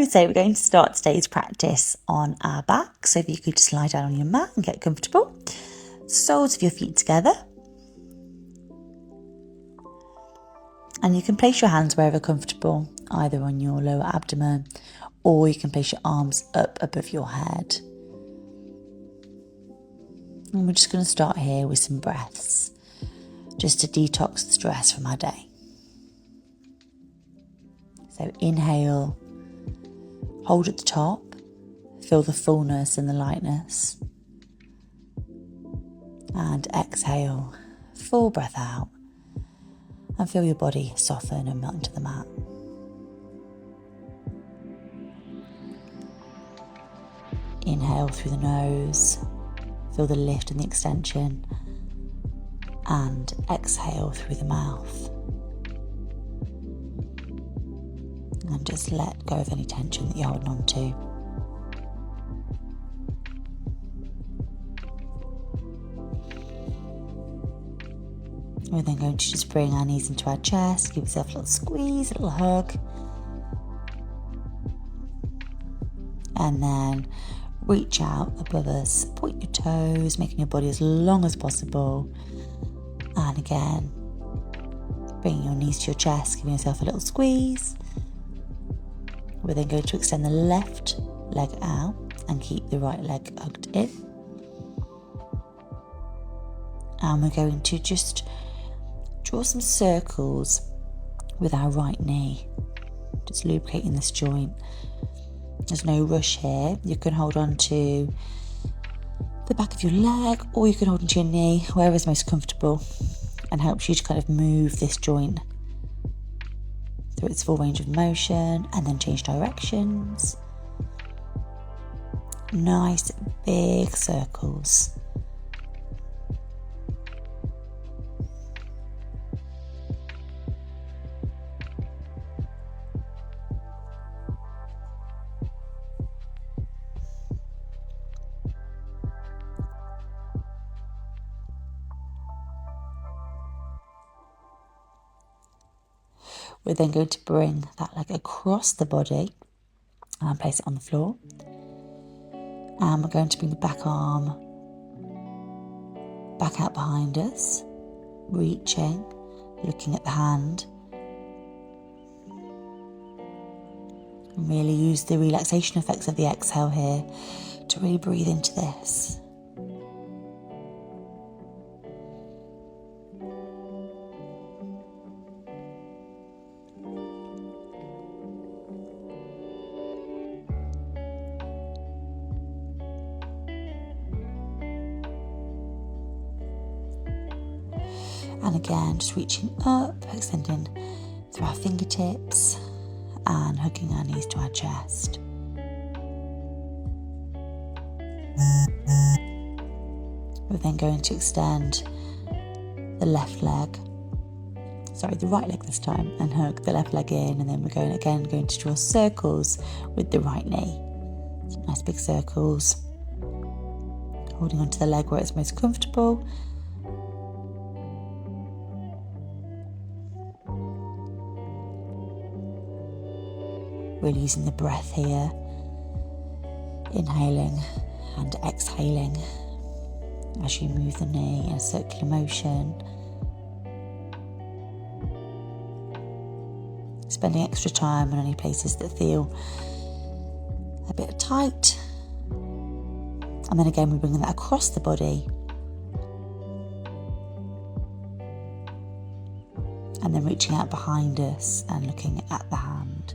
So we're going to start today's practice on our back. So if you could just lie down on your mat and get comfortable. Soles of your feet together. And you can place your hands wherever comfortable, either on your lower abdomen, or you can place your arms up above your head. And we're just going to start here with some breaths, just to detox the stress from our day. So inhale, hold at the top, feel the fullness and the lightness. And exhale, full breath out, and feel your body soften and melt into the mat. Inhale through the nose, feel the lift and the extension, and exhale through the mouth. And just let go of any tension that you're holding on to. We're then going to just bring our knees into our chest, give yourself a little squeeze, a little hug. And then reach out above us, point your toes, making your body as long as possible. And again, bringing your knees to your chest, giving yourself a little squeeze. We're then going to extend the left leg out and keep the right leg hugged in. And we're going to just draw some circles with our right knee, just lubricating this joint. There's no rush here. You can hold on to the back of your leg, or you can hold onto your knee, wherever is most comfortable, and helps you to kind of move this joint through its full range of motion, and then change directions. Nice big circles. We're then going to bring that leg across the body and place it on the floor. And we're going to bring the back arm back out behind us, reaching, looking at the hand. And really use the relaxation effects of the exhale here to really breathe into this. And again, just reaching up, extending through our fingertips and hugging our knees to our chest. We're then going to extend the right leg this time, and hug the left leg in, and then we're going to draw circles with the right knee. Some nice big circles, holding onto the leg where it's most comfortable. Really using the breath here, inhaling and exhaling as you move the knee in a circular motion. Spending extra time on any places that feel a bit tight. And then again, we're bringing that across the body. And then reaching out behind us and looking at the hand.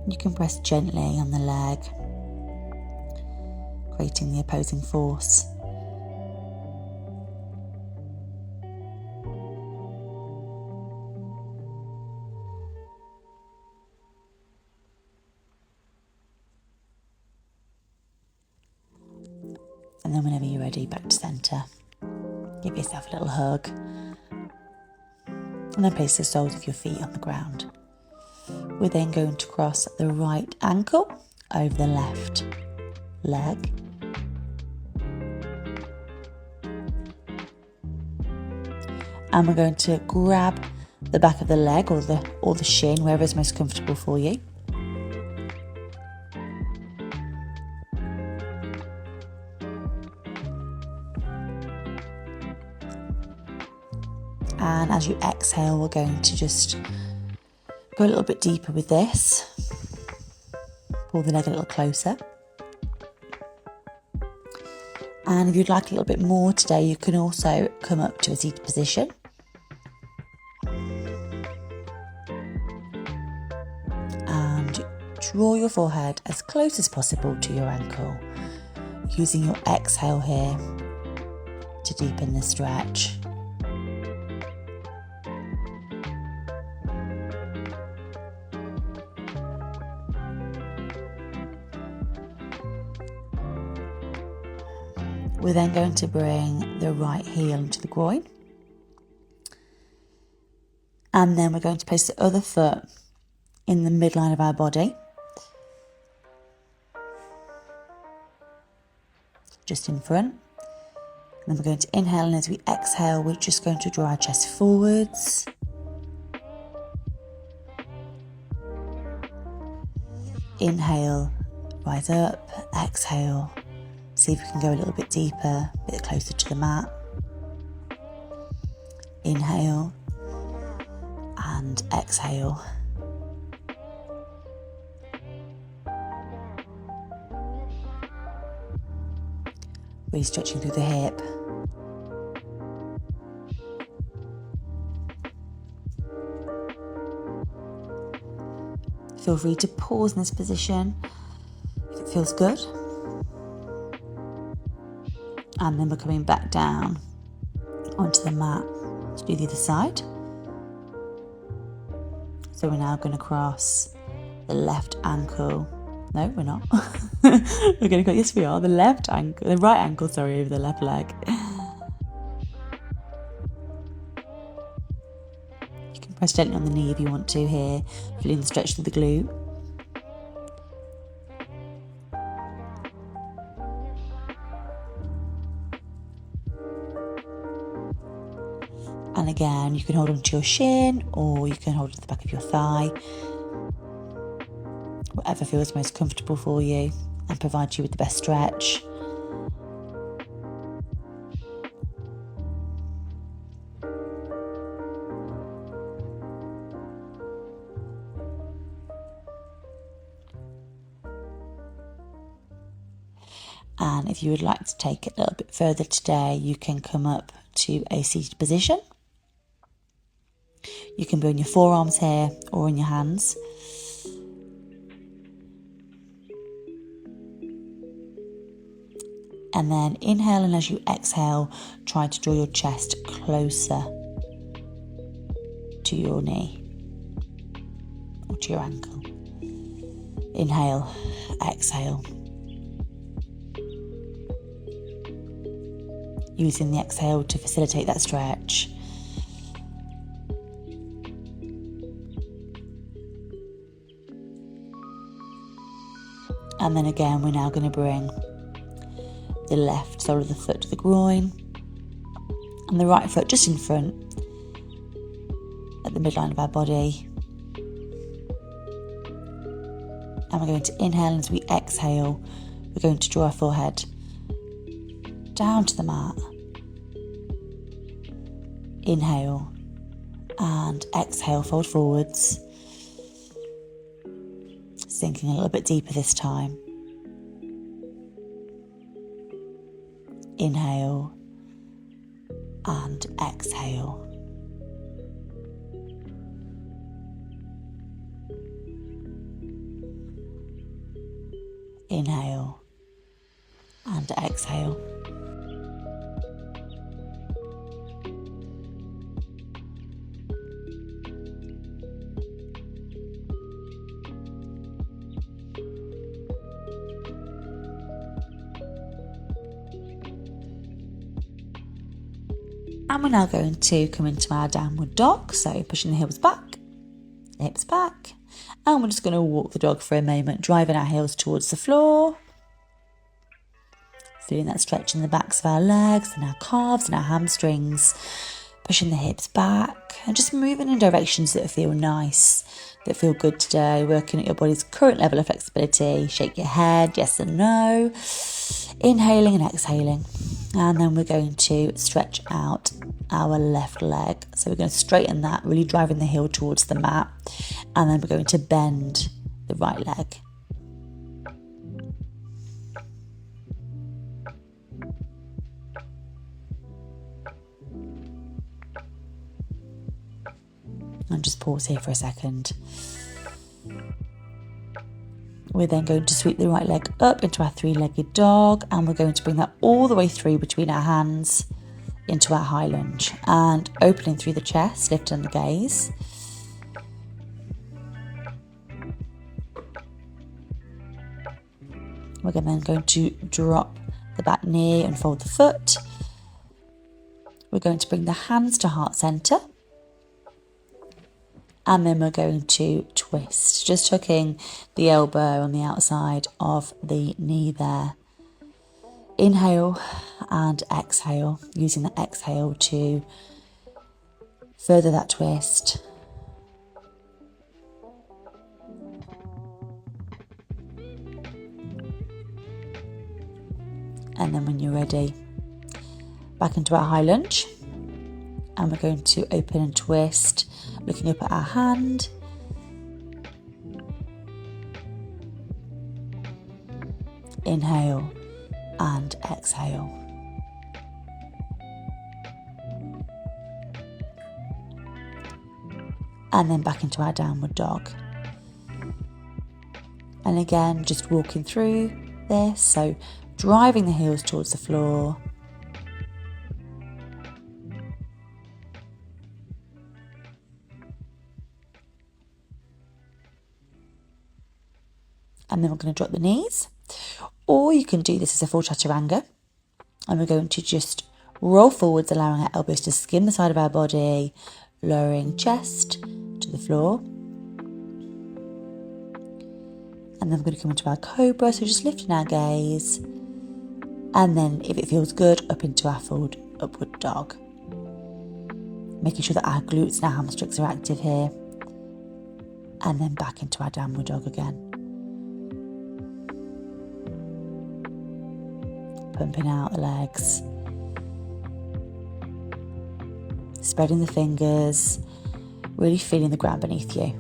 You can press gently on the leg, creating the opposing force. And then whenever you're ready, back to centre. Give yourself a little hug. And then place the soles of your feet on the ground. We're then going to cross the right ankle over the left leg. And we're going to grab the back of the leg or the shin, wherever is most comfortable for you. And as you exhale, we're going to just go a little bit deeper with this. Pull the leg a little closer. And if you'd like a little bit more today, you can also come up to a seated position. And draw your forehead as close as possible to your ankle, using your exhale here to deepen the stretch. We're then going to bring the right heel into the groin. And then we're going to place the other foot in the midline of our body. Just in front. And then we're going to inhale, and as we exhale, we're just going to draw our chest forwards. Inhale, rise up, exhale. See if we can go a little bit deeper, a bit closer to the mat. Inhale and exhale. Really stretching through the hip. Feel free to pause in this position if it feels good. And then we're coming back down onto the mat to do the other side. So we're now going to cross the left ankle. No, we're not. We're going to go, yes we are, the right ankle, over the left leg. You can press gently on the knee if you want to here, feeling the stretch through the glute. And again, you can hold onto your shin or you can hold onto the back of your thigh. Whatever feels most comfortable for you and provides you with the best stretch. And if you would like to take it a little bit further today, you can come up to a seated position. You can be on your forearms here or in your hands. And then inhale, and as you exhale, try to draw your chest closer to your knee or to your ankle. Inhale, exhale. Using the exhale to facilitate that stretch. And then again, we're now going to bring the left sole of the foot to the groin and the right foot just in front at the midline of our body. And we're going to inhale, and as we exhale, we're going to draw our forehead down to the mat. Inhale and exhale, fold forwards. Sinking a little bit deeper this time. Inhale and exhale. Inhale and exhale. And we're now going to come into our downward dog. So pushing the hips back, and we're just going to walk the dog for a moment, driving our heels towards the floor. Feeling that stretch in the backs of our legs and our calves and our hamstrings. Pushing the hips back and just moving in directions that feel nice, that feel good today. Working at your body's current level of flexibility. Shake your head, yes and no. Inhaling and exhaling. And then we're going to stretch out our left leg. So we're going to straighten that, really driving the heel towards the mat. And then we're going to bend the right leg. And just pause here for a second. We're then going to sweep the right leg up into our three-legged dog, and we're going to bring that all the way through between our hands into our high lunge, and opening through the chest, lifting the gaze. We're then going to drop the back knee and fold the foot. We're going to bring the hands to heart center. And then we're going to twist, just hooking the elbow on the outside of the knee there. Inhale and exhale, using the exhale to further that twist. And then when you're ready, back into our high lunge. And we're going to open and twist, looking up at our hand. Inhale and exhale. And then back into our downward dog. And again, just walking through this, so driving the heels towards the floor. And then we're going to drop the knees. Or you can do this as a full chaturanga. And we're going to just roll forwards, allowing our elbows to skim the side of our body, lowering chest to the floor. And then we're going to come into our cobra, so just lifting our gaze. And then, if it feels good, up into our forward upward dog. Making sure that our glutes and our hamstrings are active here. And then back into our downward dog again. Pumping out the legs. Spreading the fingers. Really feeling the ground beneath you.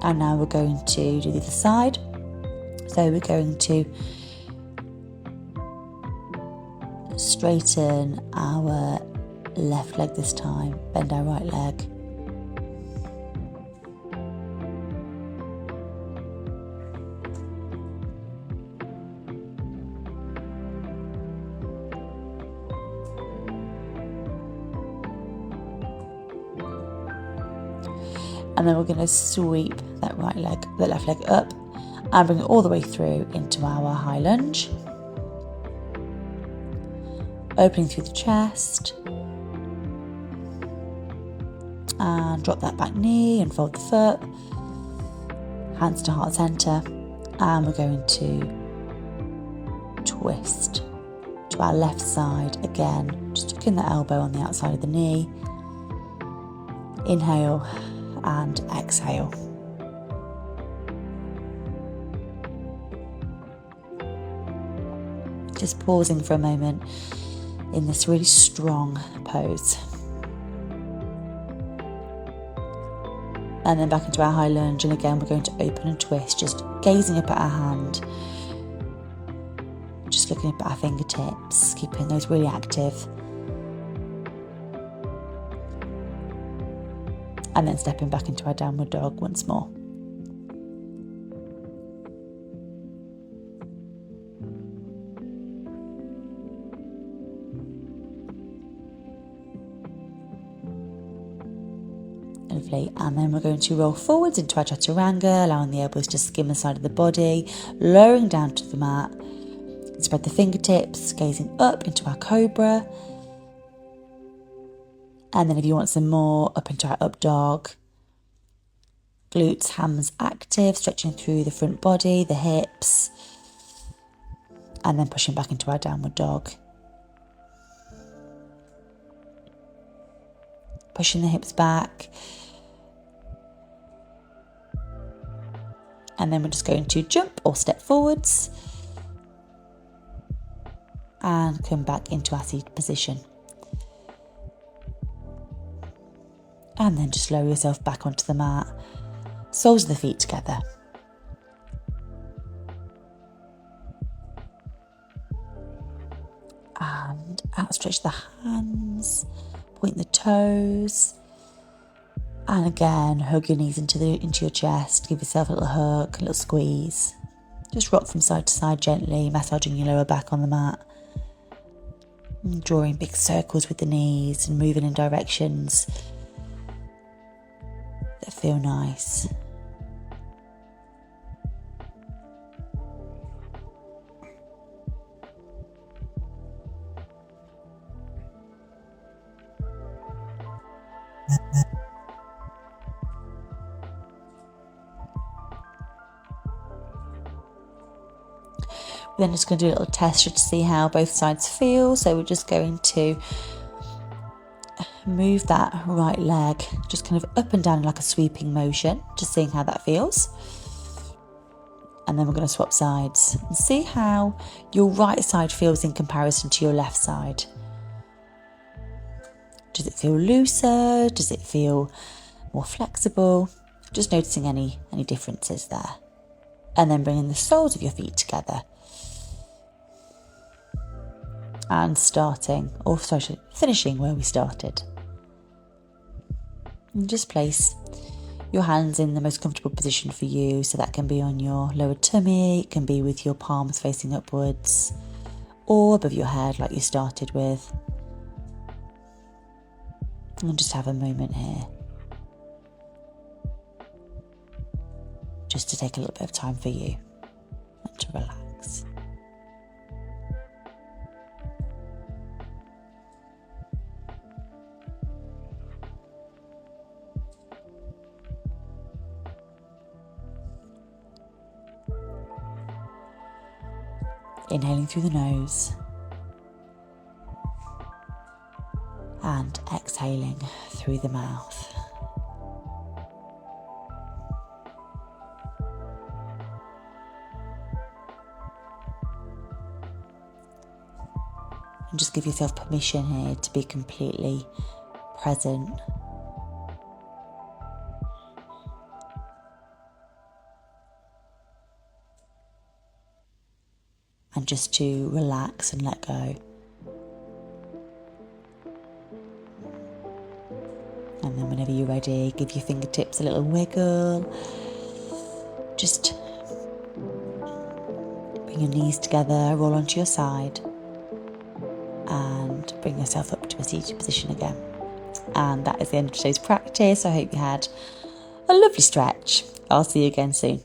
And now we're going to do the other side. So we're going to straighten our left leg this time, bend our right leg. And then we're going to sweep that left leg up and bring it all the way through into our high lunge. Opening through the chest. And drop that back knee and fold the foot. Hands to heart center. And we're going to twist to our left side again. Just tucking the elbow on the outside of the knee. Inhale and exhale. Just pausing for a moment in this really strong pose. And then back into our high lunge, and again we're going to open and twist, just gazing up at our hand, just looking up at our fingertips, keeping those really active. And then stepping back into our downward dog once more. Lovely. And then we're going to roll forwards into our chaturanga, allowing the elbows to skim the side of the body, lowering down to the mat. Spread the fingertips, gazing up into our cobra. And then if you want some more, up into our up dog. Glutes, hams active, stretching through the front body, the hips. And then pushing back into our downward dog. Pushing the hips back. And then we're just going to jump or step forwards. and come back into our seated position. And then just lower yourself back onto the mat, soles of the feet together. And outstretch the hands, point the toes, and again hug your knees into your chest. Give yourself a little hug, a little squeeze. Just rock from side to side gently, massaging your lower back on the mat. And drawing big circles with the knees and moving in directions that feel nice. We're then just going to do a little test just to see how both sides feel. So we're just going to move that right leg just kind of up and down like a sweeping motion, just seeing how that feels. And then we're going to swap sides and see how your right side feels in comparison to your left side. Does it feel looser? Does it feel more flexible? Just noticing any differences there. And then bringing the soles of your feet together. And finishing where we started. And just place your hands in the most comfortable position for you. So that can be on your lower tummy, it can be with your palms facing upwards, or above your head like you started with. And just have a moment here. Just to take a little bit of time for you and to relax. Inhaling through the nose and exhaling through the mouth. And just give yourself permission here to be completely present. And just to relax and let go. And then whenever you're ready, give your fingertips a little wiggle. Just bring your knees together, roll onto your side, and bring yourself up to a seated position again. And that is the end of today's practice. I hope you had a lovely stretch. I'll see you again soon.